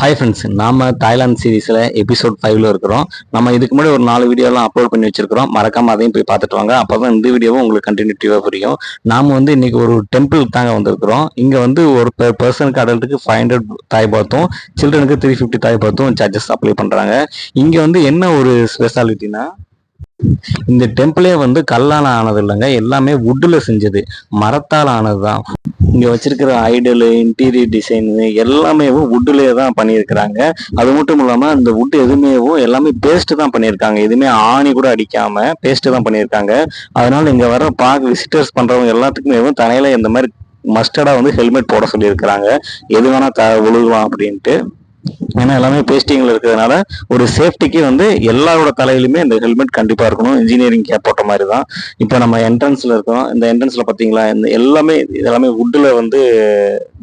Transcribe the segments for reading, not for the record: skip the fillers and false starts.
Hi friends, நாம Thailand சீரீஸில் episode 5ல இருக்கிறோம். நம்ம இதுக்கு முன்னாடி ஒரு 4 வீடியோலாம் அப்லோட் பண்ணி வச்சிருக்கிறோம். மறக்காம அதையும் போய் பார்த்துட்டு வாங்க. அப்போ தான் இந்த வீடியோவும் உங்களுக்கு கண்டினியூட்டிவாக புரியும். நாம இன்னைக்கு ஒரு டெம்பிள் தாங்க வந்திருக்கிறோம். இங்கே ஒரு பர்சனுக்கு அடல்ட்டுக்கு 500 தாய் பாத்தும், சில்ட்ரனுக்கு 350 தாய் பாத்தும் சார்ஜஸ் அப்ளை பண்ணுறாங்க. இங்கே என்ன ஒரு ஸ்பெஷாலிட்டினா, இந்த டெம்பிளே கல்லால் ஆனது இல்லைங்க, எல்லாமே வுட்டில் செஞ்சது, மரத்தால் ஆனது தான். இங்க வச்சிருக்கிற ஐடலு, இன்டீரியர் டிசைன் எல்லாமே வுட்லயே தான் பண்ணியிருக்கிறாங்க. அது மட்டும் இல்லாம இந்த வுட் எதுவுமே எல்லாமே பேஸ்ட் தான் பண்ணியிருக்காங்க. எதுவுமே ஆணி கூட அடிக்காம பேஸ்ட் தான் பண்ணியிருக்காங்க. அதனால இங்க வர விசிட்டர்ஸ் பண்றவங்க எல்லாத்துக்குமே தலையில இந்த மாதிரி மஸ்டர்டா ஹெல்மெட் போட சொல்லியிருக்கிறாங்க. எது வேணா விழுகலாம் அப்படின்ட்டு. ஏன்னா எல்லாமே பேஸ்டிங்ல இருக்கிறதுனால ஒரு சேஃப்டிக்கு எல்லாரோட தலையிலுமே இந்த ஹெல்மெட் கண்டிப்பா இருக்கணும். இன்ஜினியரிங் கேப் போட்ட மாதிரி தான். இப்போ நம்ம என்ட்ரன்ஸ்ல இருக்கோம். இந்த என்ட்ரன்ஸ்ல பாத்தீங்களா, இந்த எல்லாமே வுட்ல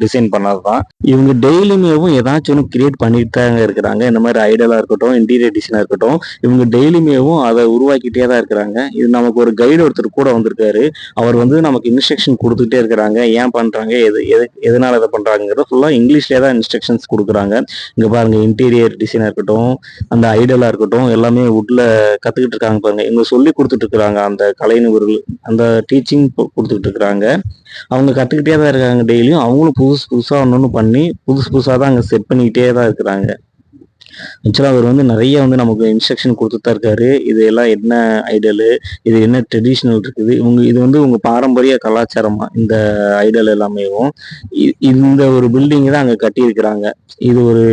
டிசைன் பண்ணதுதான். இவங்க டெய்லியுமே ஏதாச்சும் ஒன்று கிரியேட் பண்ணிட்டு தாங்க இருக்கிறாங்க. இந்த மாதிரி ஐடலா இருக்கட்டும், இன்டீரியர் டிசைனா இருக்கட்டும், இவங்க டெய்லியுமே அதை உருவாக்கிட்டே தான் இருக்கிறாங்க. இது நமக்கு ஒரு கைடு ஒருத்தர் கூட வந்திருக்காரு. அவர் நமக்கு இன்ஸ்ட்ரக்ஷன் கொடுத்துட்டே இருக்கிறாங்க. ஏன் பண்றாங்க, எதனால இதை பண்றாங்கிறத ஃபுல்லா இங்கிலீஷ்லயே தான் இன்ஸ்ட்ரக்ஷன்ஸ் கொடுக்குறாங்க. இங்க பாருங்க, இன்டீரியர் டிசைனா இருக்கட்டும், அந்த ஐடலா இருக்கட்டும், எல்லாமே வுட்ல கத்துக்கிட்டு இருக்காங்க பாருங்க. இவங்க சொல்லி கொடுத்துட்டு இருக்கிறாங்க. அந்த கலைஞர்கள் அந்த டீச்சிங் கொடுத்துட்டு இருக்கிறாங்க. அவங்க கத்துக்கிட்டே தான் இருக்காங்க. டெய்லியும் அவங்களும் புதுசா ஒன்னொன்னு பண்ணி புதுசா தான் அங்க செட் பண்ணிக்கிட்டே தான் இருக்கிறாங்க. ஆக்சுவலாக அவர் நிறைய நமக்கு இன்ஸ்ட்ரக்ஷன் கொடுத்துட்டு தான் இருக்காரு. இது எல்லாம் என்ன ஐடலு, இது என்ன ட்ரெடிஷ்னல் இருக்குது, இது உங்க பாரம்பரிய கலாச்சாரமா இந்த ஐடல் எல்லாமே. இந்த ஒரு பில்டிங் தான் அங்க கட்டியிருக்கிறாங்க. இது ஒரு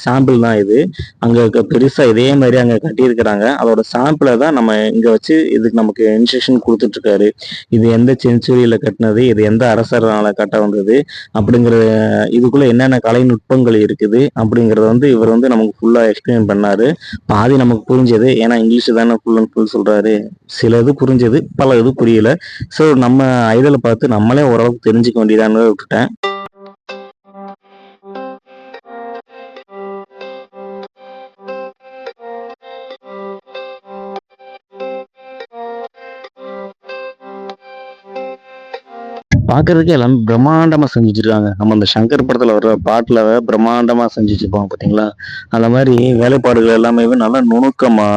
சாம்பிள் தான். இது அங்க பெருசா இதே மாதிரி அங்க கட்டியிருக்கிறாங்க. அதோட சாம்பிளை தான் நம்ம இங்க வச்சு இதுக்கு நமக்கு இன்ஸ்ட்ரக்ஷன் கொடுத்துட்டு இருக்காரு. இது எந்த செஞ்சுரியில கட்டினது, இது எந்த அரசரால கட்ட வந்தது அப்படிங்கிற, இதுக்குள்ள என்னென்ன கலை நுட்பங்கள் இருக்குது அப்படிங்கறத இவர் நமக்கு ஃபுல்லா எக்ஸ்பிளைன் பண்ணாரு. பாதி நமக்கு புரிஞ்சது. ஏன்னா இங்கிலீஷ் தானே ஃபுல் அண்ட் ஃபுல் சொல்றாரு. சில இது புரிஞ்சது, பல இது புரியல. ஸோ நம்ம ஐடலை பார்த்து நம்மளே ஓரளவுக்கு தெரிஞ்சுக்க வேண்டியதான்னு விட்டுட்டேன். பார்க்கறதுக்கு எல்லாமே பிரம்மாண்டமா செஞ்சு வச்சிருக்காங்க. நம்ம அந்த சங்கர் படத்துல வர்ற பாட்டுல பிரம்மாண்டமா செஞ்சு வச்சிருப்பாங்க பாத்தீங்களா, அந்த மாதிரி வேலைப்பாடுகள் எல்லாமே நல்லா நுணுக்கமா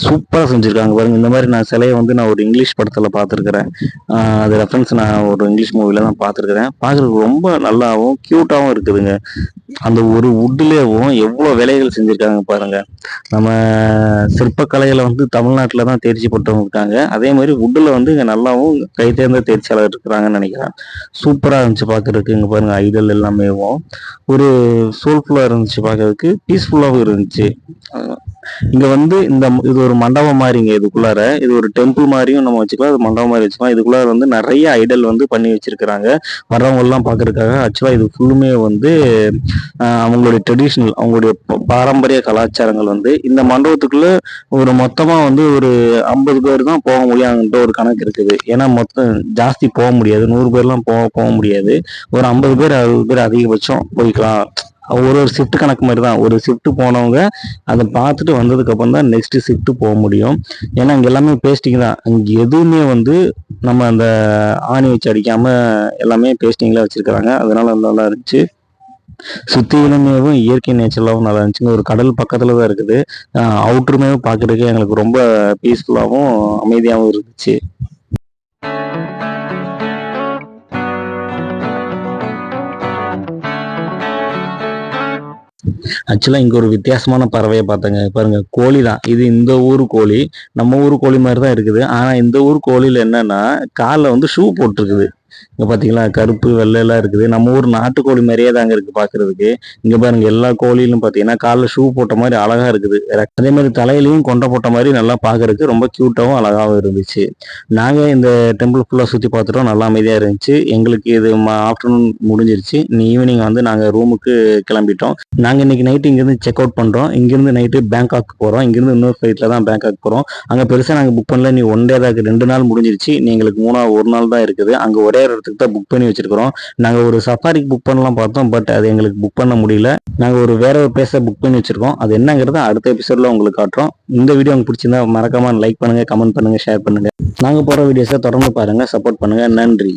சூப்பரா செஞ்சிருக்காங்க பாருங்க. இந்த மாதிரி நான் சிலையை நான் ஒரு இங்கிலீஷ் படத்துல பார்த்துருக்கிறேன். அது ரெஃபரன்ஸ் நான் ஒரு இங்கிலீஷ் மூவில தான் பார்த்துருக்கிறேன். பார்க்கறதுக்கு ரொம்ப நல்லாவும் கியூட்டாவும் இருக்குதுங்க. அந்த ஒரு வுட்லேயும் எவ்வளவு வேலைகள் செஞ்சிருக்காங்க பாருங்க. நம்ம சிற்பக்கலையில தமிழ்நாட்டுல தான் தேர்ச்சி பெற்றவங்க இருக்காங்க. அதே மாதிரி வுட்ல இங்க நல்லாவும் கை தேர்ந்த தேர்ச்சியாளர் இருக்கிறாங்கன்னு நினைக்கிறேன். சூப்பரா இருந்துச்சு பாக்குறதுக்கு. இங்க பாருங்க, ஐடல் எல்லாமே ஒரு சோல்ஃபுல்லா இருந்துச்சு, பாக்குறதுக்கு பீஸ்ஃபுல்லாவும் இருந்துச்சு. இங்க இது ஒரு மண்டபம் மாதிரிங்க. இதுக்குள்ளார இது ஒரு டெம்பிள் மாதிரியும் நம்ம வச்சுக்கலாம், இது மண்டபம் மாதிரி வச்சுக்கலாம். இதுக்குள்ளார நிறைய ஐடல் பண்ணி வச்சிருக்கிறாங்க வர்றவங்க எல்லாம் பாக்குறதுக்காக. ஆக்சுவலா இது ஃபுல்லுமே அவங்களுடைய ட்ரெடிஷ்னல், அவங்களுடைய பாரம்பரிய கலாச்சாரங்கள் இந்த மண்டபத்துக்குள்ள ஒரு மொத்தமா ஒரு 50 பேர் தான் போக முடியாதுன்ற ஒரு கணக்கு இருக்குது. ஏன்னா மொத்தம் ஜாஸ்தி போக முடியாது, 100 பேர்லாம் போக முடியாது. ஒரு 50 பேர் 60 பேர் அதிகபட்சம் போய்க்கலாம். ஒரு ஷிஃப்ட் கணக்கு மாதிரி தான். ஒரு ஷிஃப்ட் போனவங்க அதை பார்த்துட்டு வந்ததுக்கு அப்புறம் தான் நெக்ஸ்ட் ஷிஃப்ட் போக முடியும். ஏன்னா இங்க எல்லாமே பேஸ்டிங் தான். இங்க எதுவுமே நம்ம அந்த ஆணி வச்சு அடிக்காம எல்லாமே பேஸ்டிங்ல வச்சிருக்கிறாங்க. அதனால நல்லா இருந்துச்சு. சுத்திலுமேவும் இயற்கை நேச்சுரலாவும் நல்லா இருந்துச்சுங்க. ஒரு கடல் பக்கத்துல தான் இருக்குது. அவுட்டருமே பாக்குறதுக்கு எங்களுக்கு ரொம்ப பீஸ்ஃபுல்லாவும் அமைதியாகவும் இருந்துச்சு. ஆக்சுவலா இங்க ஒரு வித்தியாசமான பறவையை பார்த்தேங்க. பாருங்க, கோழி தான் இது. இந்த ஊர் கோழி நம்ம ஊர் கோழி மாதிரி தான் இருக்குது. ஆனா இந்த ஊர் கோழியில என்னன்னா, காலில் ஷூ போட்டிருக்குது. இங்க பாத்தீங்களா, கருப்பு வெள்ளை எல்லாம் இருக்குது. நம்ம ஊர் நாட்டுக்கோழி மாதிரியே தாங்க இருக்கு பாக்குறதுக்கு. இங்க பாருங்க, எல்லா கோழிலும் பாத்தீங்கன்னா காலில் ஷூ போட்ட மாதிரி அழகா இருக்குது. அதே மாதிரி தலையிலையும் கொண்டை போட்ட மாதிரி நல்லா பாக்குறதுக்கு ரொம்ப கியூட்டாவும் அழகாவும் இருந்துச்சு. நாங்க இந்த டெம்பிள் ஃபுல்லா சுத்தி பார்த்துட்டோம். நல்லா அமைதியா இருந்துச்சு. எங்களுக்கு இது ஆஃப்டர்நூன் முடிஞ்சிருச்சு. ஈவினிங் நாங்க ரூமுக்கு கிளம்பிட்டோம். நாங்க இன்னைக்கு நைட்டு இங்கிருந்து செக் அவுட் பண்றோம். இங்கிருந்து நைட்டு பேங்காக் போறோம். இங்கிருந்து இன்னொரு ஃபிளைட்ல தான் பேங்காக் போறோம். அங்க பெருசா நாங்க புக் பண்ணல. நீ ஒன் டே தான் இருக்கு, 2 நாள் முடிஞ்சிருச்சு. நீ எங்களுக்கு 3 நாள் தான் இருக்குது. அங்க ஒரே இடத்துக்கு தான் புக் பண்ணி வச்சிருக்கிறோம். நாங்க ஒரு சஃபாரிக்கு புக் பண்ணலாம் பார்த்தோம், பட் அது எங்களுக்கு புக் பண்ண முடியல. நாங்க வேற ஒரு பிளேஸை புக் பண்ணி வச்சிருக்கோம். அது என்னங்கிறத அடுத்த எபிசோட்ல உங்களுக்கு காட்டுறோம். இந்த வீடியோ உங்களுக்கு பிடிச்சிருந்தா மறக்காம லைக் பண்ணுங்க, கமெண்ட் பண்ணுங்க, ஷேர் பண்ணுங்க. நாங்க போற வீடியோஸை தொடர்ந்து பாருங்க, சப்போர்ட் பண்ணுங்க. நன்றி.